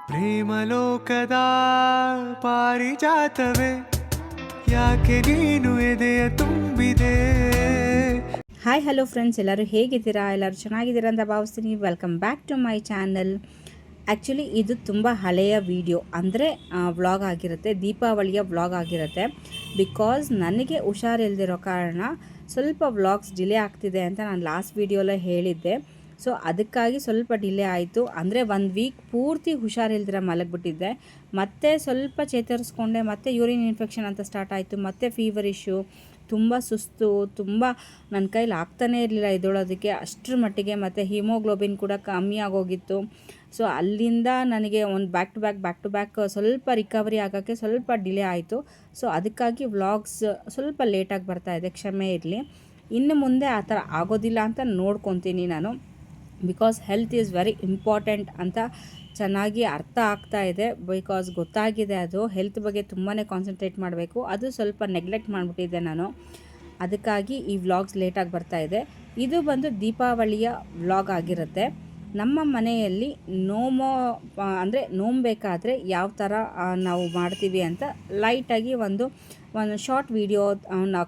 ಪ್ರೇಮಲೋಕದ ಪಾರಿಜಾತವೇ ಯಾಕೆ ನೀನು ಎದೆಯ ತುಂಬಿದೆ. ಹಾಯ್ ಹಲೋ ಫ್ರೆಂಡ್ಸ್, ಎಲ್ಲರೂ ಹೇಗಿದ್ದೀರಾ? ಎಲ್ಲರೂ ಚೆನ್ನಾಗಿದ್ದೀರಾ ಅಂತ ಭಾವಿಸ್ತೀನಿ. Welcome back to my channel. Actually ಇದು ತುಂಬ ಹಳೆಯ ವಿಡಿಯೋ, ಅಂದರೆ ವ್ಲಾಗ್ ಆಗಿರುತ್ತೆ, ದೀಪಾವಳಿಯ ವ್ಲಾಗ್ ಆಗಿರುತ್ತೆ. ಬಿಕಾಸ್ ನನಗೆ ಹುಷಾರಿಲ್ದಿರೋ ಕಾರಣ ಸ್ವಲ್ಪ ವ್ಲಾಗ್ಸ್ ಡಿಲೇ ಆಗ್ತಿದೆ ಅಂತ ನಾನು ಲಾಸ್ಟ್ ವೀಡಿಯೋಲ್ಲೇ ಹೇಳಿದ್ದೆ. ಸೊ ಅದಕ್ಕಾಗಿ ಸ್ವಲ್ಪ ಡಿಲೇ ಆಯಿತು. ಅಂದರೆ 1 ವೀಕ್ ಪೂರ್ತಿ ಹುಷಾರಿಲ್ದಿರ ಮಲಗಿಬಿಟ್ಟಿದ್ದೆ. ಮತ್ತೆ ಸ್ವಲ್ಪ ಚೇತರಿಸ್ಕೊಂಡೆ, ಮತ್ತೆ ಯೂರಿನ್ ಇನ್ಫೆಕ್ಷನ್ ಅಂತ ಸ್ಟಾರ್ಟ್ ಆಯಿತು, ಮತ್ತೆ ಫೀವರ್ ಇಶ್ಯೂ, ತುಂಬ ಸುಸ್ತು, ತುಂಬ ನನ್ನ ಕೈಲಿ ಆಗ್ತಾನೇ ಇರಲಿಲ್ಲ ಎದ್ದೇಳೋದಕ್ಕೆ ಅಷ್ಟರ ಮಟ್ಟಿಗೆ. ಮತ್ತು ಹಿಮೋಗ್ಲೋಬಿನ್ ಕೂಡ ಕಮ್ಮಿ ಆಗೋಗಿತ್ತು. ಸೊ ಅಲ್ಲಿಂದ ನನಗೆ ಒಂದು ಬ್ಯಾಕ್ ಟು ಬ್ಯಾಕ್ ಸ್ವಲ್ಪ ರಿಕವರಿ ಆಗೋಕ್ಕೆ ಸ್ವಲ್ಪ ಡಿಲೇ ಆಯಿತು. ಸೊ ಅದಕ್ಕಾಗಿ ವ್ಲಾಗ್ಸ್ ಸ್ವಲ್ಪ ಲೇಟಾಗಿ ಬರ್ತಾಯಿದೆ, ಕ್ಷಮೆ ಇರಲಿ. ಇನ್ನು ಮುಂದೆ ಆ ಥರ ಆಗೋದಿಲ್ಲ ಅಂತ ನೋಡ್ಕೊತೀನಿ ನಾನು. Because health is very important ಅಂತ ಚೆನ್ನಾಗಿ ಅರ್ಥ ಆಗ್ತಾ ಇದೆ. ಬಿಕಾಸ್ ಗೊತ್ತಾಗಿದೆ ಅದು ಹೆಲ್ತ್ ಬಗ್ಗೆ ತುಂಬಾ ಕಾನ್ಸಂಟ್ರೇಟ್ ಮಾಡಬೇಕು. ಅದು ಸ್ವಲ್ಪ ನೆಗ್ಲೆಕ್ಟ್ ಮಾಡಿಬಿಟ್ಟಿದ್ದೆ ನಾನು. ಅದಕ್ಕಾಗಿ ಈ ವ್ಲಾಗ್ಸ್ ಲೇಟಾಗಿ ಬರ್ತಾಯಿದೆ. ಇದು ಬಂದು ದೀಪಾವಳಿಯ ವ್ಲಾಗ್ ಆಗಿರುತ್ತೆ. ನಮ್ಮ ಮನೆಯಲ್ಲಿ ಅಂದರೆ ನೋಂಬೇಕಾದ್ರೆ ಯಾವ ಥರ ನಾವು ಮಾಡ್ತೀವಿ ಅಂತ ಲೈಟಾಗಿ ಒಂದು ಶಾರ್ಟ್ ವಿಡಿಯೋ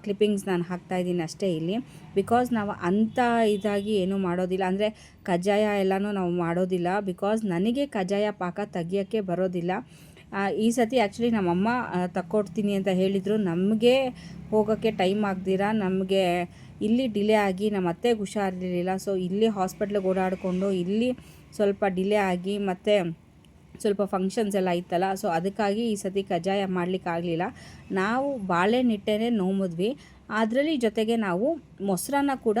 ಕ್ಲಿಪ್ಪಿಂಗ್ಸ್ ನಾನು ಹಾಕ್ತಾಯಿದ್ದೀನಿ ಅಷ್ಟೇ ಇಲ್ಲಿ. ಬಿಕಾಸ್ ನಾವು ಅಂಥ ಇದಾಗಿ ಏನೂ ಮಾಡೋದಿಲ್ಲ, ಅಂದರೆ ಕಜ್ಜಾಯ ಎಲ್ಲನೂ ನಾವು ಮಾಡೋದಿಲ್ಲ. ಬಿಕಾಸ್ ನನಗೆ ಕಜ್ಜಾಯ ಪಾಕ ತೆಗಿಯೋಕ್ಕೆ ಬರೋದಿಲ್ಲ. ಈ ಸತಿ ಆ್ಯಕ್ಚುಲಿ ನಮ್ಮಮ್ಮ ತಕ್ಕೊಡ್ತೀನಿ ಅಂತ ಹೇಳಿದರು. ನಮಗೆ ಹೋಗೋಕ್ಕೆ ಟೈಮ್ ಆಗ್ದಿರ ನಮಗೆ ಇಲ್ಲಿ ಡಿಲೇ ಆಗಿ ನಮ್ಮ ಅತ್ತೆಗೆ ಹುಷಾರಿರಲಿಲ್ಲ. ಸೊ ಇಲ್ಲಿ ಹಾಸ್ಪಿಟ್ಲಿಗೆ ಓಡಾಡಿಕೊಂಡು ಇಲ್ಲಿ ಸ್ವಲ್ಪ ಡಿಲೇ ಆಗಿ ಮತ್ತು ಸ್ವಲ್ಪ ಫಂಕ್ಷನ್ಸ್ ಎಲ್ಲ ಇತ್ತಲ್ಲ. ಸೊ ಅದಕ್ಕಾಗಿ ಈ ಸತಿ ಕಜ್ಜಾಯ ಮಾಡಲಿಕ್ಕಾಗಲಿಲ್ಲ. ನಾವು ಬಾಳೆಹಣ್ಣಿಟ್ಟೇ ನೋಮಿದ್ವಿ. ಅದರಲ್ಲಿ ಜೊತೆಗೆ ನಾವು ಮೊಸರನ್ನ ಕೂಡ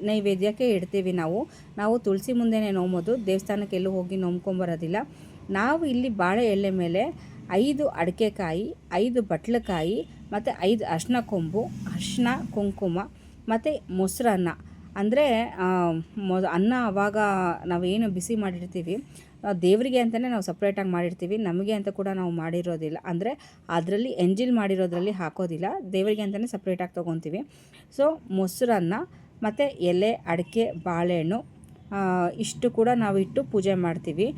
ನೈವೇದ್ಯಕ್ಕೆ ಇಡ್ತೀವಿ. ನಾವು ತುಳಸಿ ಮುಂದೆನೇ ನೋಮೋದು, ದೇವಸ್ಥಾನಕ್ಕೆ ಎಲ್ಲೂ ಹೋಗಿ ನೋಮ್ಕೊಂಬರೋದಿಲ್ಲ. ನಾವು ಇಲ್ಲಿ ಬಾಳೆ ಎಲೆ ಮೇಲೆ 5 ಅಡಿಕೆಕಾಯಿ, 5 ಬಟ್ಲಕಾಯಿ ಮತ್ತು 5 ಅರಿಶಿನ ಕೊಂಬು, ಅರಿಶಿನ, ಕುಂಕುಮ ಮತ್ತು ಮೊಸರನ್ನ. ಅಂದರೆ ಅನ್ನ ಆವಾಗ ನಾವೇನು ಬಿಸಿ ಮಾಡಿರ್ತೀವಿ ದೇವರಿಗೆ ಅಂತಲೇ ನಾವು ಸಪ್ರೇಟಾಗಿ ಮಾಡಿರ್ತೀವಿ. ನಮಗೆ ಅಂತ ಕೂಡ ನಾವು ಮಾಡಿರೋದಿಲ್ಲ, ಅಂದರೆ ಅದರಲ್ಲಿ ಎಂಜಿಲ್ ಮಾಡಿರೋದ್ರಲ್ಲಿ ಹಾಕೋದಿಲ್ಲ, ದೇವರಿಗೆ ಅಂತಲೇ ಸಪ್ರೇಟಾಗಿ ತೊಗೊತೀವಿ. ಸೊ ಮೊಸರನ್ನ ಮತ್ತು ಎಲೆ, ಅಡಿಕೆ, ಬಾಳೆಹಣ್ಣು ಇಷ್ಟು ಕೂಡ ನಾವು ಇಟ್ಟು ಪೂಜೆ ಮಾಡ್ತೀವಿ.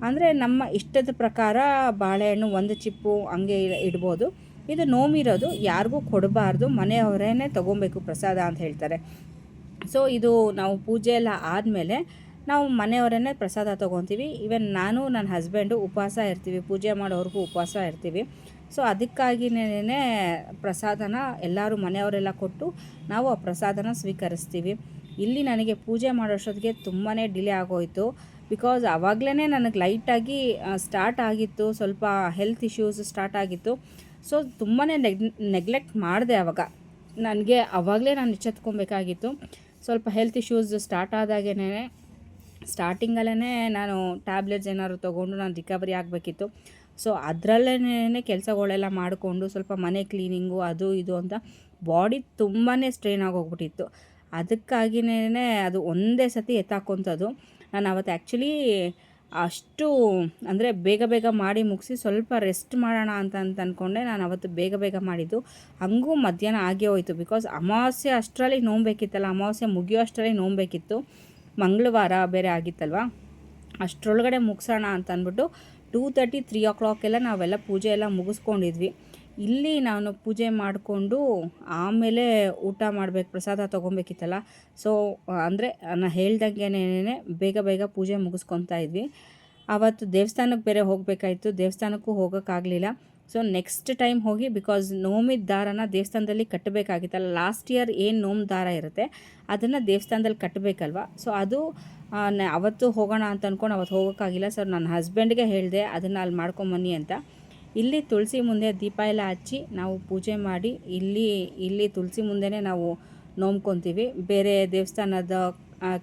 ಅಂದರೆ ನಮ್ಮ ಇಷ್ಟದ ಪ್ರಕಾರ ಬಾಳೆಹಣ್ಣು 1 ಚಿಪ್ಪು ಹಂಗೆ ಇಡ್ಬೋದು. ಇದು ನೋಮಿರೋದು ಯಾರಿಗೂ ಕೊಡಬಾರ್ದು, ಮನೆಯವರೇ ತೊಗೊಬೇಕು ಪ್ರಸಾದ ಅಂತ ಹೇಳ್ತಾರೆ. ಸೊ ಇದು ನಾವು ಪೂಜೆ ಎಲ್ಲ ಆದಮೇಲೆ ನಾವು ಮನೆಯವರೇ ಪ್ರಸಾದ ತೊಗೊತೀವಿ. ಈವನ್ ನಾನು ನನ್ನ ಹಸ್ಬೆಂಡು ಉಪವಾಸ ಇರ್ತೀವಿ, ಪೂಜೆ ಮಾಡೋವ್ರಿಗೂ ಉಪವಾಸ ಇರ್ತೀವಿ. ಸೊ ಅದಕ್ಕಾಗಿಯೇ ಪ್ರಸಾದನ ಎಲ್ಲರೂ ಮನೆಯವರೆಲ್ಲ ಕೊಟ್ಟು ನಾವು ಆ ಪ್ರಸಾದನ ಸ್ವೀಕರಿಸ್ತೀವಿ. ಇಲ್ಲಿ ನನಗೆ ಪೂಜೆ ಮಾಡೋಷ್ಟೊತ್ತಿಗೆ ತುಂಬಾ ಡಿಲೇ ಆಗೋಯಿತು. ಬಿಕಾಸ್ ಆವಾಗಲೇ ನನಗೆ ಲೈಟಾಗಿ ಸ್ಟಾರ್ಟ್ ಆಗಿತ್ತು, ಸ್ವಲ್ಪ ಹೆಲ್ತ್ ಇಶ್ಯೂಸ್ ಸ್ಟಾರ್ಟ್ ಆಗಿತ್ತು. ಸೊ ತುಂಬಾ ನೆಗ್ಲೆಕ್ಟ್ ಮಾಡಿದೆ ಆವಾಗ. ನನಗೆ ಆವಾಗಲೇ ನಾನು ಎಚ್ಚೆತ್ಕೊಬೇಕಾಗಿತ್ತು. ಸ್ವಲ್ಪ ಹೆಲ್ತ್ ಇಶ್ಯೂಸ್ ಸ್ಟಾರ್ಟ್ ಆದಾಗೇ ಸ್ಟಾರ್ಟಿಂಗಲ್ಲೇ ನಾನು ಟ್ಯಾಬ್ಲೆಟ್ಸ್ ಏನಾದ್ರು ತೊಗೊಂಡು ನಾನು ರಿಕವರಿ ಆಗಬೇಕಿತ್ತು. ಸೊ ಅದರಲ್ಲೇ ಕೆಲಸಗಳೆಲ್ಲ ಮಾಡಿಕೊಂಡು ಸ್ವಲ್ಪ ಮನೆ ಕ್ಲೀನಿಂಗು ಅದು ಇದು ಅಂತ ಬಾಡಿ ತುಂಬಾ ಸ್ಟ್ರೈನ್ ಆಗೋಗ್ಬಿಟ್ಟಿತ್ತು. ಅದಕ್ಕಾಗಿಯೇ ಅದು ಒಂದೇ ಸತಿ ಎತ್ತಾಕೊಂಥದ್ದು. ನಾನು ಅವತ್ತು ಆ್ಯಕ್ಚುಲಿ ಅಷ್ಟು ಅಂದರೆ ಬೇಗ ಮಾಡಿ ಮುಗಿಸಿ ಸ್ವಲ್ಪ ರೆಸ್ಟ್ ಮಾಡೋಣ ಅಂತ ಅಂದ್ಕೊಂಡೆ. ನಾನು ಅವತ್ತು ಬೇಗ ಮಾಡಿದ್ದು, ಹಂಗೂ ಮಧ್ಯಾಹ್ನ ಆಗೇ ಹೋಯಿತು. ಬಿಕಾಸ್ ಅಮಾವಾಸ್ಯೆ ಅಷ್ಟರಲ್ಲಿ ನೋಂಬೇಕಿತ್ತಲ್ಲ, ಅಮಾವಾಸ್ಯೆ ಮುಗಿಯೋ ಅಷ್ಟರಲ್ಲಿ ನೋಂಬೇಕಿತ್ತು. ಮಂಗಳವಾರ ಬೇರೆ ಆಗಿತ್ತಲ್ವ, ಅಷ್ಟರೊಳಗಡೆ ಮುಗಿಸೋಣ ಅಂತ ಅಂದ್ಬಿಟ್ಟು 2:30, 3 o'clock ಎಲ್ಲ ನಾವೆಲ್ಲ ಪೂಜೆ ಎಲ್ಲ ಮುಗಿಸ್ಕೊಂಡಿದ್ವಿ. ಇಲ್ಲಿ ನಾನು ಪೂಜೆ ಮಾಡಿಕೊಂಡು ಆಮೇಲೆ ಊಟ ಮಾಡಬೇಕು, ಪ್ರಸಾದ ತೊಗೊಬೇಕಿತ್ತಲ್ಲ. ಸೊ ಅಂದರೆ ನಾನು ಹೇಳ್ದಂಗೆನೇ ಬೇಗ ಪೂಜೆ ಮುಗಿಸ್ಕೊತಾ ಇದ್ವಿ. ಆವತ್ತು ದೇವಸ್ಥಾನಕ್ಕೆ ಬೇರೆ ಹೋಗಬೇಕಾಯಿತು, ದೇವಸ್ಥಾನಕ್ಕೂ ಹೋಗೋಕ್ಕಾಗಲಿಲ್ಲ. ಸೊ ನೆಕ್ಸ್ಟ್ ಟೈಮ್ ಹೋಗಿ, ಬಿಕಾಸ್ ನೋಮಿದ ದಾರನ ದೇವಸ್ಥಾನದಲ್ಲಿ ಕಟ್ಟಬೇಕಾಗಿತ್ತಲ್ಲ. ಲಾಸ್ಟ್ ಇಯರ್ ಏನು ನೋಮ್ ದಾರ ಇರುತ್ತೆ ಅದನ್ನು ದೇವಸ್ಥಾನದಲ್ಲಿ ಕಟ್ಟಬೇಕಲ್ವ. ಸೊ ಅದು ಅವತ್ತು ಹೋಗೋಣ ಅಂತ ಅಂದ್ಕೊಂಡು ಅವತ್ತು ಹೋಗೋಕ್ಕಾಗಿಲ್ಲ. ಸೊ ನನ್ನ ಹಸ್ಬೆಂಡ್ಗೆ ಹೇಳಿದೆ ಅದನ್ನು ಅಲ್ಲಿ ಮಾಡ್ಕೊಂಬನ್ನಿ ಅಂತ. ಇಲ್ಲಿ ತುಳಸಿ ಮುಂದೆ ದೀಪ ಎಲ್ಲ ಹಚ್ಚಿ ನಾವು ಪೂಜೆ ಮಾಡಿ ಇಲ್ಲಿ ತುಳಸಿ ಮುಂದೆನೇ ನಾವು ನೋಮ್ಕೊತೀವಿ. ಬೇರೆ ದೇವಸ್ಥಾನದ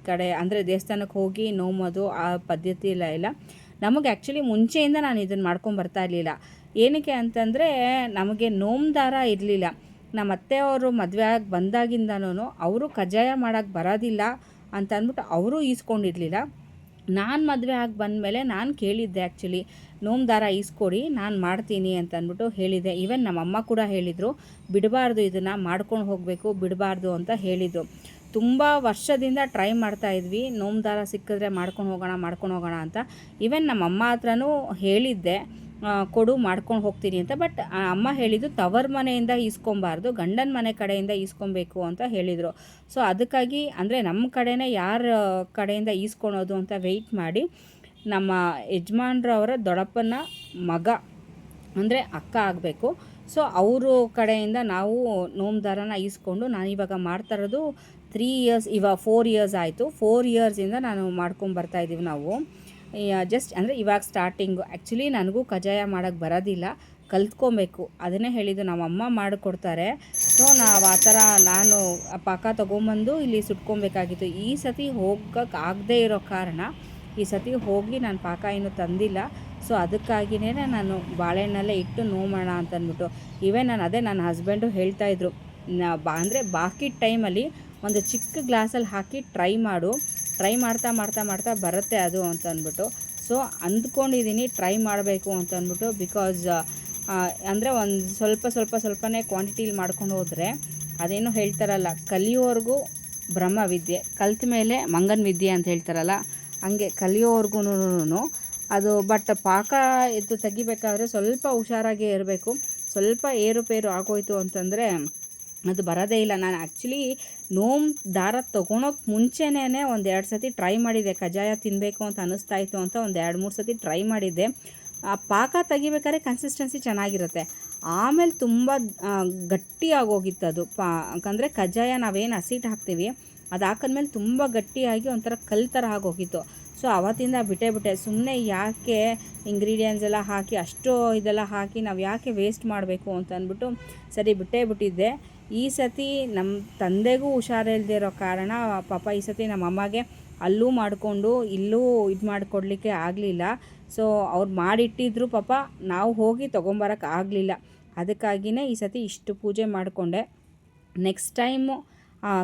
ಕಡೆ ಅಂದರೆ ದೇವಸ್ಥಾನಕ್ಕೆ ಹೋಗಿ ನೋಮೋದು ಆ ಪದ್ಧತಿ ಇಲ್ಲ. ನಮಗೆ ಆ್ಯಕ್ಚುಲಿ ಮುಂಚೆಯಿಂದ ನಾನು ಇದನ್ನು ಮಾಡ್ಕೊಂಬರ್ತಾ ಇರಲಿಲ್ಲ. ಏನಕ್ಕೆ ಅಂತಂದರೆ ನಮಗೆ ನೋಮ್ದಾರ ಇರಲಿಲ್ಲ. ನಮ್ಮ ಅತ್ತೆಯವರು ಮದುವೆ ಆಗಿ ಬಂದಾಗಿಂದನೂ ಅವರು ಕಜ್ಜಾಯ ಮಾಡೋಕ್ಕೆ ಬರೋದಿಲ್ಲ ಅಂತ ಅಂದ್ಬಿಟ್ಟು ಅವರು ಈಸ್ಕೊಂಡಿರಲಿಲ್ಲ. ನಾನು ಮದುವೆ ಆಗಿ ಬಂದಮೇಲೆ ನಾನು ಕೇಳಿದ್ದೆ, ಆ್ಯಕ್ಚುಲಿ ನೋಮ್ದಾರ ಈಸ್ಕೊಡಿ ನಾನು ಮಾಡ್ತೀನಿ ಅಂತ ಅಂದ್ಬಿಟ್ಟು ಹೇಳಿದ್ದೆ. ಈವನ್ ನಮ್ಮಮ್ಮ ಕೂಡ ಹೇಳಿದರು, ಬಿಡಬಾರ್ದು, ಇದನ್ನು ಮಾಡ್ಕೊಂಡು ಹೋಗಬೇಕು, ಬಿಡಬಾರ್ದು ಅಂತ ಹೇಳಿದರು. ತುಂಬ ವರ್ಷದಿಂದ ಟ್ರೈ ಮಾಡ್ತಾಯಿದ್ವಿ, ನೋಮ್ ದಾರ ಸಿಕ್ಕಿದ್ರೆ ಮಾಡ್ಕೊಂಡು ಹೋಗೋಣ ಅಂತ. ಈವನ್ ನಮ್ಮ ಅಮ್ಮ ಹತ್ರನೂ ಹೇಳಿದ್ದೆ, ಕೊಡು ಮಾಡ್ಕೊಂಡು ಹೋಗ್ತೀನಿ ಅಂತ. ಬಟ್ ಅಮ್ಮ ಹೇಳಿದ್ದು ತವರ ಮನೆಯಿಂದ ಈಸ್ಕೊಬಾರ್ದು, ಗಂಡನ ಮನೆ ಕಡೆಯಿಂದ ಈಸ್ಕೊಬೇಕು ಅಂತ ಹೇಳಿದರು. ಸೊ ಅದಕ್ಕಾಗಿ ಅಂದರೆ ನಮ್ಮ ಕಡೆನೇ ಯಾರ ಕಡೆಯಿಂದ ಈಸ್ಕೊಳೋದು ಅಂತ ವೆಯ್ಟ್ ಮಾಡಿ ನಮ್ಮ ಯಜಮಾನ್ರವರ ದೊಡ್ಡಪ್ಪನ ಮಗ ಅಂದರೆ ಅಕ್ಕ ಆಗಬೇಕು. ಸೊ ಅವರು ಕಡೆಯಿಂದ ನಾವು ನೋಮ್ ದಾರನ ಈಸ್ಕೊಂಡು ನಾನಿವಾಗ ಮಾಡ್ತಾ ಇರೋದು 3 ಇಯರ್ಸ್, ಇವಾಗ 4 ಇಯರ್ಸ್ ಆಯಿತು. 4 ಇಯರ್ಸಿಂದ ನಾನು ಮಾಡ್ಕೊಂಬರ್ತಾಯಿದ್ದೀವಿ ನಾವು. ಜಸ್ಟ್ ಅಂದರೆ ಇವಾಗ ಸ್ಟಾರ್ಟಿಂಗು. ಆ್ಯಕ್ಚುಲಿ ನನಗೂ ಕಜ್ಜಾಯ ಮಾಡೋಕ್ಕೆ ಬರೋದಿಲ್ಲ, ಕಲ್ತ್ಕೊಬೇಕು. ಅದನ್ನೇ ಹೇಳಿದ್ದು, ನಮ್ಮಮ್ಮ ಮಾಡಿಕೊಡ್ತಾರೆ. ಸೊ ನಾವು ಆ ಥರ ನಾನು ಪಾಕ ತೊಗೊಂಬಂದು ಇಲ್ಲಿ ಸುಟ್ಕೊಬೇಕಾಗಿತ್ತು. ಈ ಸತಿ ಹೋಗೋಕ್ಕೆ ಆಗದೇ ಇರೋ ಕಾರಣ ಈ ಸತಿ ಹೋಗಿ ನಾನು ಪಾಕ ಇನ್ನೂ ತಂದಿಲ್ಲ. ಸೊ ಅದಕ್ಕಾಗಿಯೇ ನಾನು ಬಾಳೆಹಣ್ಣಲ್ಲೇ ಇಟ್ಟು ನೋಮೋಣ ಅಂತಂದ್ಬಿಟ್ಟು. ನಾನು ನನ್ನ ಹಸ್ಬೆಂಡು ಹೇಳ್ತಾಯಿದ್ರು, ಅಂದರೆ ಬಾಕಿ ಟೈಮಲ್ಲಿ ಒಂದು ಚಿಕ್ಕ ಗ್ಲಾಸಲ್ಲಿ ಹಾಕಿ ಟ್ರೈ ಮಾಡ್ತಾ ಬರುತ್ತೆ ಅದು ಅಂತ ಅಂದ್ಬಿಟ್ಟು. ಸೊ ಅಂದ್ಕೊಂಡಿದ್ದೀನಿ ಟ್ರೈ ಮಾಡಬೇಕು ಅಂತ ಅಂದ್ಬಿಟ್ಟು. ಬಿಕಾಸ್ ಅಂದರೆ ಒಂದು ಸ್ವಲ್ಪನೇ ಕ್ವಾಂಟಿಟಿಲಿ ಮಾಡ್ಕೊಂಡು ಹೋದರೆ ಅದೇನೋ ಹೇಳ್ತಾರಲ್ಲ, ಕಲಿಯೋವರೆಗೂ ಬ್ರಹ್ಮವಿದ್ಯೆ, ಕಲ್ತ ಮೇಲೆ ಮಂಗನ ವಿದ್ಯೆ ಅಂತ ಹೇಳ್ತಾರಲ್ಲ, ಹಂಗೆ ಕಲಿಯೋವರೆಗೂ ಅದು. ಬಟ್ ಪಾಕ ಎದ್ದು ತೆಗಿಬೇಕಾದ್ರೆ ಸ್ವಲ್ಪ ಹುಷಾರಾಗೇ ಇರಬೇಕು. ಸ್ವಲ್ಪ ಏರುಪೇರು ಆಗೋಯ್ತು ಅಂತಂದರೆ ಅದು ಬರೋದೇ ಇಲ್ಲ. ನಾನು ಆ್ಯಕ್ಚುಲಿ ನೋಮ್ ದಾರ ತೊಗೊಳೋಕ್ಕೆ ಮುಂಚೆನೇ 1-2 ಸತಿ ಟ್ರೈ ಮಾಡಿದ್ದೆ, ಕಜ್ಜಾಯ ತಿನ್ನಬೇಕು ಅಂತ ಅನ್ನಿಸ್ತಾಯಿತ್ತು ಅಂತ 1-2-3 ಸತಿ ಟ್ರೈ ಮಾಡಿದ್ದೆ. ಪಾಕ ತೆಗಿಬೇಕಾದ್ರೆ ಕನ್ಸಿಸ್ಟೆನ್ಸಿ ಚೆನ್ನಾಗಿರುತ್ತೆ. ಆಮೇಲೆ ತುಂಬ ಗಟ್ಟಿಯಾಗೋಗಿತ್ತು ಅದು. ಯಾಕಂದರೆ ಕಜ್ಜಾಯ ನಾವೇನು ಹಸಿಟ್ಟು ಹಾಕ್ತೀವಿ ಅದು ಹಾಕಿದ್ಮೇಲೆ ತುಂಬ ಗಟ್ಟಿಯಾಗಿ ಒಂಥರ ಕಲ್ಲು ಥರ ಆಗೋಗಿತ್ತು. ಸೊ ಆವತ್ತಿಂದ ಬಿಟ್ಟೆ. ಸುಮ್ಮನೆ ಯಾಕೆ ಇಂಗ್ರೀಡಿಯೆಂಟ್ಸ್ ಎಲ್ಲ ಹಾಕಿ ಅಷ್ಟು ಇದೆಲ್ಲ ಹಾಕಿ ನಾವು ಯಾಕೆ ವೇಸ್ಟ್ ಮಾಡಬೇಕು ಅಂತ ಅಂದ್ಬಿಟ್ಟು ಸರಿ ಬಿಟ್ಟಿದ್ದೆ. ಈ ಸತಿ ನಮ್ಮ ತಂದೆಗೂ ಹುಷಾರಿಲ್ಲದೆ ಇರೋ ಕಾರಣ ಪಾಪ ಈ ಸತಿ ನಮ್ಮ ಅಮ್ಮಗೆ ಅಲ್ಲೂ ಮಾಡಿಕೊಂಡು ಇಲ್ಲೂ ಇದು ಮಾಡಿಕೊಡ್ಲಿಕ್ಕೆ ಆಗಲಿಲ್ಲ. ಸೊ ಅವ್ರು ಮಾಡಿಟ್ಟಿದ್ರು ಪಾಪ, ನಾವು ಹೋಗಿ ತೊಗೊಂಬರೋಕ್ಕೆ ಆಗಲಿಲ್ಲ. ಅದಕ್ಕಾಗಿಯೇ ಈ ಸತಿ ಇಷ್ಟು ಪೂಜೆ ಮಾಡಿಕೊಂಡೆ. ನೆಕ್ಸ್ಟ್ ಟೈಮು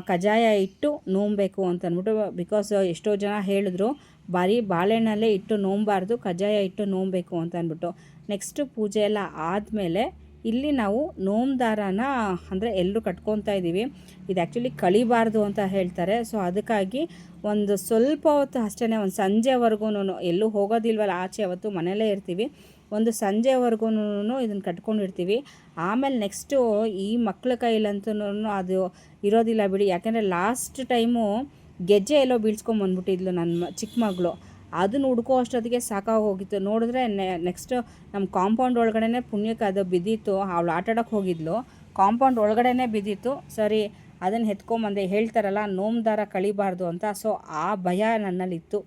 ಕಜ್ಜಾಯ ಇಟ್ಟು ನೋಂಬೇಕು ಅಂತಂದ್ಬಿಟ್ಟು. ಬಿಕಾಸ್ ಎಷ್ಟೋ ಜನ ಹೇಳಿದ್ರು ಬರೀ ಬಾಳೆಹಣ್ಣಲ್ಲೇ ಇಟ್ಟು ನೋಂಬಾರ್ದು, ಕಜ್ಜಾಯ ಇಟ್ಟು ನೋಂಬೇಕು ಅಂತ ಅಂದ್ಬಿಟ್ಟು. ನೆಕ್ಸ್ಟು ಪೂಜೆ ಎಲ್ಲ ಆದಮೇಲೆ ಇಲ್ಲಿ ನಾವು ನೋಮ್ ದಾರಾನ ಅಂದರೆ ಎಲ್ಲರೂ ಕಟ್ಕೊತಾ ಇದ್ದೀವಿ. ಇದು ಆ್ಯಕ್ಚುಲಿ ಕಳಿಬಾರ್ದು ಅಂತ ಹೇಳ್ತಾರೆ. ಸೊ ಅದಕ್ಕಾಗಿ ಒಂದು ಸ್ವಲ್ಪ ಹೊತ್ತು ಅಷ್ಟೇ, ಒಂದು ಸಂಜೆವರೆಗೂ ಎಲ್ಲೂ ಹೋಗೋದಿಲ್ವಲ್ಲ ಆಚೆ, ಅವತ್ತು ಮನೆಯಲ್ಲೇ ಇರ್ತೀವಿ. ಒಂದು ಸಂಜೆವರೆಗೂ ಇದನ್ನು ಕಟ್ಕೊಂಡಿರ್ತೀವಿ. ಆಮೇಲೆ ನೆಕ್ಸ್ಟು ಈ ಮಕ್ಳ ಕೈಲಂತೂ ಅದು ಇರೋದಿಲ್ಲ ಬಿಡಿ. ಯಾಕೆಂದರೆ ಲಾಸ್ಟ್ ಟೈಮು ಗೆಜ್ಜೆ ಎಲ್ಲೋ ಬೀಳ್ಸ್ಕೊಂಬಂದ್ಬಿಟ್ಟಿದ್ಲು ನನ್ನ ಚಿಕ್ಕ ಮಗಳು. ಅದನ್ನು ಹುಡ್ಕೋ ಅಷ್ಟೊತ್ತಿಗೆ ಸಾಕಾಗೋಗಿತ್ತು. ನೋಡಿದ್ರೆ ನೆಕ್ಸ್ಟ್ ನಮ್ಮ ಕಾಂಪೌಂಡ್ ಒಳಗಡೆ ಪುಣ್ಯಕ್ಕೆ ಅದು ಬಿದ್ದಿತ್ತು. ಅವಳು ಆಟಾಡೋಕ್ಕೆ ಹೋಗಿದ್ಲು, ಕಾಂಪೌಂಡ್ ಒಳಗಡೆ ಬಿದ್ದಿತ್ತು. ಸರಿ ಅದನ್ನು ಎತ್ಕೊಂಬಂದೆ. ಹೇಳ್ತಾರಲ್ಲ ನೋಮ್ ದಾರ ಕಳಿಬಾರ್ದು ಅಂತ. ಸೊ ಆ ಭಯ ನನ್ನಲ್ಲಿತ್ತು.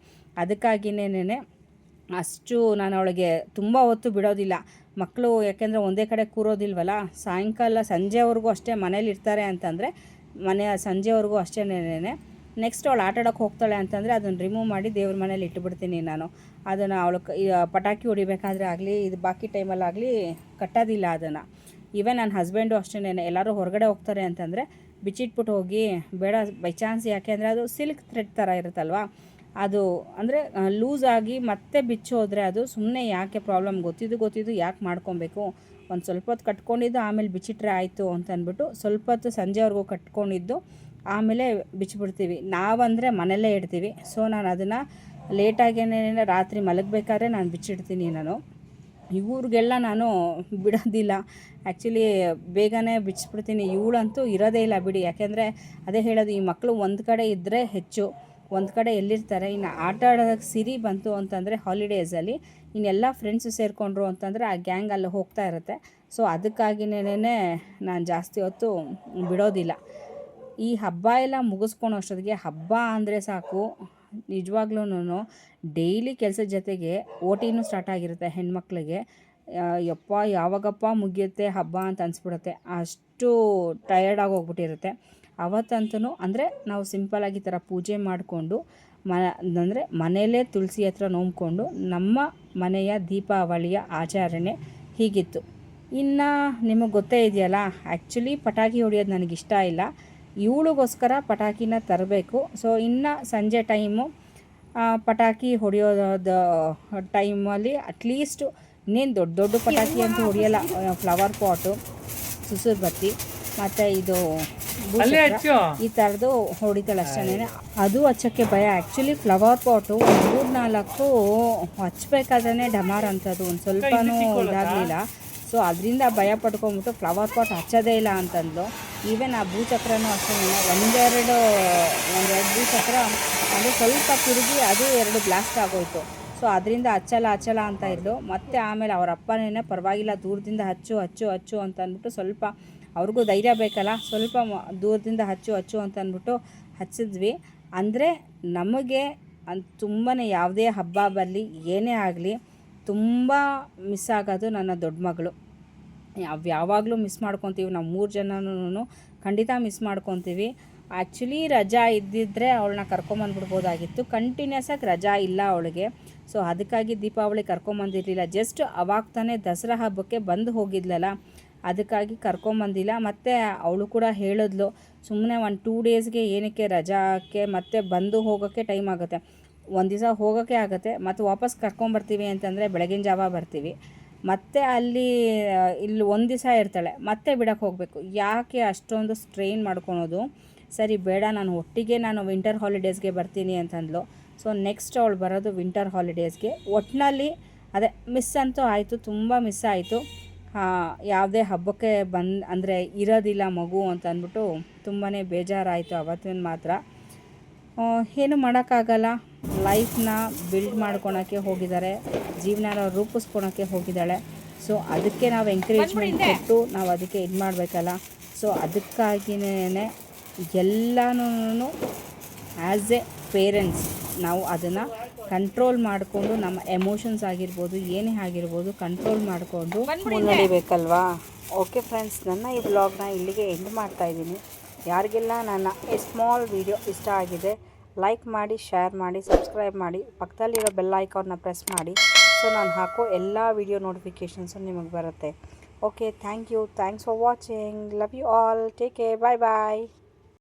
ಅದಕ್ಕಾಗಿಯೇ ಅಷ್ಟು ನಾನು ಅವಳಿಗೆ ತುಂಬ ಹೊತ್ತು ಬಿಡೋದಿಲ್ಲ. ಮಕ್ಕಳು ಯಾಕೆಂದರೆ ಒಂದೇ ಕಡೆ ಕೂರೋದಿಲ್ವಲ್ಲ, ಸಾಯಂಕಾಲ ಸಂಜೆವರೆಗೂ ಅಷ್ಟೇ ಮನೇಲಿ ಇರ್ತಾರೆ ಅಂತಂದರೆ ಸಂಜೆವರೆಗೂ ಅಷ್ಟೇನೇ. ನೆಕ್ಸ್ಟ್ ಅವಳು ಆಟಾಡೋಕ್ಕೆ ಹೋಗ್ತಾಳೆ ಅಂತಂದರೆ ಅದನ್ನು ರಿಮೂವ್ ಮಾಡಿ ದೇವ್ರ ಮನೇಲಿ ಇಟ್ಟುಬಿಡ್ತೀನಿ ನಾನು. ಅದನ್ನು ಅವಳು ಪಟಾಕಿ ಹೊಡಿಬೇಕಾದ್ರೆ ಆಗಲಿ, ಇದು ಬಾಕಿ ಟೈಮಲ್ಲಾಗಲಿ ಕಟ್ಟೋದಿಲ್ಲ ಅದನ್ನು. ಈವನ್ ನನ್ನ ಹಸ್ಬೆಂಡು ಅಷ್ಟೇನೆ, ಎಲ್ಲರೂ ಹೊರಗಡೆ ಹೋಗ್ತಾರೆ ಅಂತಂದರೆ ಬಿಚ್ಚಿಟ್ಬಿಟ್ಟು ಹೋಗಿ, ಬೇಡ ಬೈ ಚಾನ್ಸ್, ಯಾಕೆಂದರೆ ಅದು ಸಿಲ್ಕ್ ಥ್ರೆಡ್ ಥರ ಇರುತ್ತಲ್ವ, ಅದು ಅಂದರೆ ಲೂಸಾಗಿ ಮತ್ತೆ ಬಿಚ್ಚೋದ್ರೆ ಅದು ಸುಮ್ಮನೆ ಯಾಕೆ ಪ್ರಾಬ್ಲಮ್, ಗೊತ್ತಿದ್ದು ಯಾಕೆ ಮಾಡ್ಕೊಬೇಕು. ಒಂದು ಸ್ವಲ್ಪ ಹೊತ್ತು ಕಟ್ಕೊಂಡಿದ್ದು ಆಮೇಲೆ ಬಿಚ್ಚಿಟ್ರೆ ಆಯಿತು ಅಂತ ಅಂದ್ಬಿಟ್ಟು ಸ್ವಲ್ಪ ಹೊತ್ತು ಸಂಜೆವರೆಗೂ ಕಟ್ಕೊಂಡಿದ್ದು ಆಮೇಲೆ ಬಿಚ್ಚಿಬಿಡ್ತೀವಿ. ನಾವಂದರೆ ಮನೆಯಲ್ಲೇ ಇಡ್ತೀವಿ. ಸೊ ನಾನು ಅದನ್ನು ಲೇಟಾಗೇನೆ ರಾತ್ರಿ ಮಲಗಬೇಕಾದ್ರೆ ನಾನು ಬಿಚ್ಚಿಡ್ತೀನಿ. ಇವ್ರಿಗೆಲ್ಲ ನಾನು ಬಿಡೋದಿಲ್ಲ. ಆ್ಯಕ್ಚುಲಿ ಬೇಗನೆ ಬಿಚ್ಚಿಬಿಡ್ತೀನಿ. ಇವಳಂತೂ ಇರೋದೇ ಇಲ್ಲ ಬಿಡಿ. ಯಾಕೆಂದರೆ ಅದೇ ಹೇಳೋದು, ಈ ಮಕ್ಕಳು ಒಂದು ಕಡೆ ಇದ್ದರೆ ಹೆಚ್ಚು, ಒಂದು ಕಡೆ ಎಲ್ಲಿರ್ತಾರೆ. ಇನ್ನು ಆಟ ಆಡೋದಕ್ಕೆ ಸಿರಿ ಬಂತು ಅಂತಂದರೆ ಹಾಲಿಡೇಸಲ್ಲಿ ಇನ್ನೆಲ್ಲ ಫ್ರೆಂಡ್ಸು ಸೇರಿಕೊಂಡ್ರು ಅಂತಂದರೆ ಆ ಗ್ಯಾಂಗ್ ಅಲ್ಲಿ ಹೋಗ್ತಾ ಇರುತ್ತೆ. ಸೊ ಅದಕ್ಕಾಗಿಯೇ ನಾನು ಜಾಸ್ತಿ ಹೊತ್ತು ಬಿಡೋದಿಲ್ಲ. ಈ ಹಬ್ಬ ಎಲ್ಲ ಮುಗಿಸ್ಕೊಳೋ ಅಷ್ಟೊತ್ತಿಗೆ, ಹಬ್ಬ ಅಂದರೆ ಸಾಕು ನಿಜವಾಗ್ಲೂ ಡೈಲಿ ಕೆಲಸದ ಜೊತೆಗೆ OTನೂ ಸ್ಟಾರ್ಟ್ ಆಗಿರುತ್ತೆ ಹೆಣ್ಮಕ್ಳಿಗೆ. ಯಪ್ಪ ಯಾವಾಗಪ್ಪ ಮುಗಿಯುತ್ತೆ ಹಬ್ಬ ಅಂತ ಅನಿಸ್ಬಿಡುತ್ತೆ, ಅಷ್ಟು ಟಯರ್ಡಾಗಿ ಹೋಗ್ಬಿಟ್ಟಿರುತ್ತೆ. ಅವತ್ತಂತೂ ಅಂದರೆ ನಾವು ಸಿಂಪಲಾಗಿ ಈ ಥರ ಪೂಜೆ ಮಾಡಿಕೊಂಡು ಅಂದರೆ ಮನೆಯಲ್ಲೇ ತುಳಸಿ ಹತ್ರ ನೋಂಬ್ಕೊಂಡು ನಮ್ಮ ಮನೆಯ ದೀಪಾವಳಿಯ ಆಚರಣೆ ಹೀಗಿತ್ತು. ಇನ್ನು ನಿಮಗೆ ಗೊತ್ತೇ ಇದೆಯಲ್ಲ, ಆ್ಯಕ್ಚುಲಿ ಪಟಾಕಿ ಹೊಡಿಯೋದು ನನಗಿಷ್ಟ ಇಲ್ಲ. ಇವಳಿಗೋಸ್ಕರ ಪಟಾಕಿನ ತರಬೇಕು. ಸೊ ಇನ್ನು ಸಂಜೆ ಟೈಮು ಪಟಾಕಿ ಹೊಡೆಯೋದು ಟೈಮಲ್ಲಿ ಅಟ್ಲೀಸ್ಟು ಇನ್ನೇನು ದೊಡ್ಡ ಪಟಾಕಿ ಅಂತೂ ಹೊಡೆಯಲ್ಲ, ಫ್ಲವರ್ ಪಾಟು, ಸುಸುರು ಬತ್ತಿ ಮತ್ತು ಇದು ಭೂಚಕ್ರ ಈ ಥರದ್ದು ಹೊಡಿತಾಳೆ ಅಷ್ಟೇ. ಅದು ಹಚ್ಚೋಕ್ಕೆ ಭಯ. ಆ್ಯಕ್ಚುಲಿ ಫ್ಲವರ್ ಪಾಟು ಒಂದು 3-4 ಹಚ್ಬೇಕಾದ್ರೆ ಡಮಾರ್ ಅಂಥದ್ದು ಒಂದು ಸ್ವಲ್ಪನೂ ಇದಾಗಲಿಲ್ಲ. ಸೊ ಅದರಿಂದ ಭಯ ಪಡ್ಕೊಂಬಿಟ್ಟು ಫ್ಲವರ್ ಪಾಟ್ ಹಚ್ಚೋದೇ ಇಲ್ಲ ಅಂತಂದು. ಈವನ್ ಆ ಭೂಚಕ್ರನೂ ಅಷ್ಟೇ, ಒಂದೆರಡು ಭೂಚಕ್ರ ಅಂದರೆ ಸ್ವಲ್ಪ ತಿರುಗಿ ಅದು 2 ಬ್ಲಾಸ್ಟ್ ಆಗೋಯ್ತು. ಸೊ ಅದರಿಂದ ಹಚ್ಚಲ್ಲ ಅಂತ ಇದ್ಲು. ಮತ್ತು ಆಮೇಲೆ ಅವ್ರ ಅಪ್ಪನೇನೆ ಪರವಾಗಿಲ್ಲ ದೂರದಿಂದ ಹಚ್ಚು ಅಂತ ಅಂದ್ಬಿಟ್ಟು, ಸ್ವಲ್ಪ ಅವ್ರಿಗೂ ಧೈರ್ಯ ಬೇಕಲ್ಲ, ಸ್ವಲ್ಪ ದೂರದಿಂದ ಹಚ್ಚು ಅಂತ ಅಂದ್ಬಿಟ್ಟು ಹಚ್ಚಿದ್ವಿ. ಅಂದರೆ ನಮಗೆ ತುಂಬಾ ಯಾವುದೇ ಹಬ್ಬ ಬರಲಿ ಏನೇ ಆಗಲಿ ತುಂಬ ಮಿಸ್ ಆಗೋದು ನನ್ನ ದೊಡ್ಡ ಮಗಳು. ಯಾವಾಗಲೂ ಮಿಸ್ ಮಾಡ್ಕೊತೀವಿ. ನಾವು 3 ಜನನೂ ಖಂಡಿತ ಮಿಸ್ ಮಾಡ್ಕೊತೀವಿ. ಆ್ಯಕ್ಚುಲಿ ರಜಾ ಇದ್ದಿದ್ದರೆ ಅವಳನ್ನ ಕರ್ಕೊಂಬಂದ್ಬಿಡ್ಬೋದಾಗಿತ್ತು. ಕಂಟಿನ್ಯೂಸ್ ಆಗಿ ರಜಾ ಇಲ್ಲ ಅವಳಿಗೆ. ಸೊ ಅದಕ್ಕಾಗಿ ದೀಪಾವಳಿ ಕರ್ಕೊಂಬಂದಿರಲಿಲ್ಲ. ಜಸ್ಟ್ ಅವಾಗ ತಾನೇ ದಸರಾ ಹಬ್ಬಕ್ಕೆ ಬಂದು ಹೋಗಿದ್ಲಲ್ಲ, ಅದಕ್ಕಾಗಿ ಕರ್ಕೊಂಬಂದಿಲ್ಲ. ಮತ್ತು ಅವಳು ಕೂಡ ಹೇಳಿದ್ಲು, ಸುಮ್ಮನೆ 1-2 ಡೇಸ್ಗೆ ಏನಕ್ಕೆ ರಜಾಕ್ಕೆ ಮತ್ತೆ ಬಂದು ಹೋಗೋಕ್ಕೆ ಟೈಮ್ ಆಗುತ್ತೆ. ಒಂದು ದಿವಸ ಹೋಗೋಕ್ಕೆ ಆಗುತ್ತೆ, ಮತ್ತು ವಾಪಸ್ ಕರ್ಕೊಂಬರ್ತೀವಿ ಅಂತಂದರೆ ಬೆಳಗಿನ ಜಾವ ಬರ್ತೀವಿ. ಮತ್ತು ಇಲ್ಲಿ ಒಂದು ದಿವಸ ಇರ್ತಾಳೆ, ಮತ್ತೆ ಬಿಡೋಕ್ಕೆ ಹೋಗಬೇಕು. ಯಾಕೆ ಅಷ್ಟೊಂದು ಸ್ಟ್ರೈನ್ ಮಾಡ್ಕೊಳೋದು? ಸರಿ ಬೇಡ, ನಾನು ವಿಂಟರ್ ಹಾಲಿಡೇಸ್ಗೆ ಬರ್ತೀನಿ ಅಂತಂದ್ಲು. ಸೊ ನೆಕ್ಸ್ಟ್ ಅವಳು ಬರೋದು ವಿಂಟರ್ ಹಾಲಿಡೇಸ್ಗೆ. ಒಟ್ಟಿನಲ್ಲಿ ಅದೇ ಮಿಸ್ ಅಂತೂ ಆಯಿತು, ತುಂಬ ಮಿಸ್ ಆಯಿತು. ಯಾವುದೇ ಹಬ್ಬಕ್ಕೆ ಅಂದರೆ ಇರೋದಿಲ್ಲ ಮಗು ಅಂತ ಅಂದ್ಬಿಟ್ಟು ತುಂಬಾ ಬೇಜಾರಾಯಿತು ಅವತ್ತಿನ ಮಾತ್ರ. ಏನು ಮಾಡೋಕ್ಕಾಗಲ್ಲ. ಲೈಫ್ನ ಬಿಲ್ಡ್ ಮಾಡ್ಕೊಳಕ್ಕೆ ಹೋಗಿದ್ದಾರೆ, ಜೀವನ ರೂಪಿಸ್ಕೊಳಕ್ಕೆ ಹೋಗಿದ್ದಾಳೆ. ಸೊ ಅದಕ್ಕೆ ನಾವು ಎಂಕರೇಜ್ಮೆಂಟ್ ಕೊಟ್ಟು ನಾವು ಅದಕ್ಕೆ ಇದು ಮಾಡಬೇಕಲ್ಲ. ಸೊ ಅದಕ್ಕಾಗಿಯೇ ಎಲ್ಲನೂ ಆ್ಯಸ್ ಎ ಪೇರೆಂಟ್ಸ್ ನಾವು ಅದನ್ನು ಕಂಟ್ರೋಲ್ ಮಾಡಿಕೊಂಡು, ನಮ್ಮ ಎಮೋಷನ್ಸ್ ಆಗಿರ್ಬೋದು ಏನೇ ಆಗಿರ್ಬೋದು ಕಂಟ್ರೋಲ್ ಮಾಡಿಕೊಂಡು ಮುನ್ನಡಿಬೇಕಲ್ವಾ. ಓಕೆ ಫ್ರೆಂಡ್ಸ್, ನನ್ನ ಈ ವ್ಲಾಗ್ನ ಇಲ್ಲಿಗೆ ಎಂಡ್ ಮಾಡ್ತಾಯಿದ್ದೀನಿ. ಯಾರಿಗೆಲ್ಲ ನನ್ನ ಈ ಸ್ಮಾಲ್ ವಿಡಿಯೋ ಇಷ್ಟ ಆಗಿದೆ, ಲೈಕ್ ಮಾಡಿ, ಶೇರ್ ಮಾಡಿ, ಸಬ್ಸ್ಕ್ರೈಬ್ ಮಾಡಿ, ಪಕ್ಕದಲ್ಲಿರೋ ಬೆಲ್ ಐಕಾನ್ನ ಪ್ರೆಸ್ ಮಾಡಿ. ಸೊ ನಾನು ಹಾಕೋ ಎಲ್ಲ ವಿಡಿಯೋ ನೋಟಿಫಿಕೇಷನ್ಸು ನಿಮಗೆ ಬರುತ್ತೆ. Okay, thanks for watching. Love you all. Take care. Bye.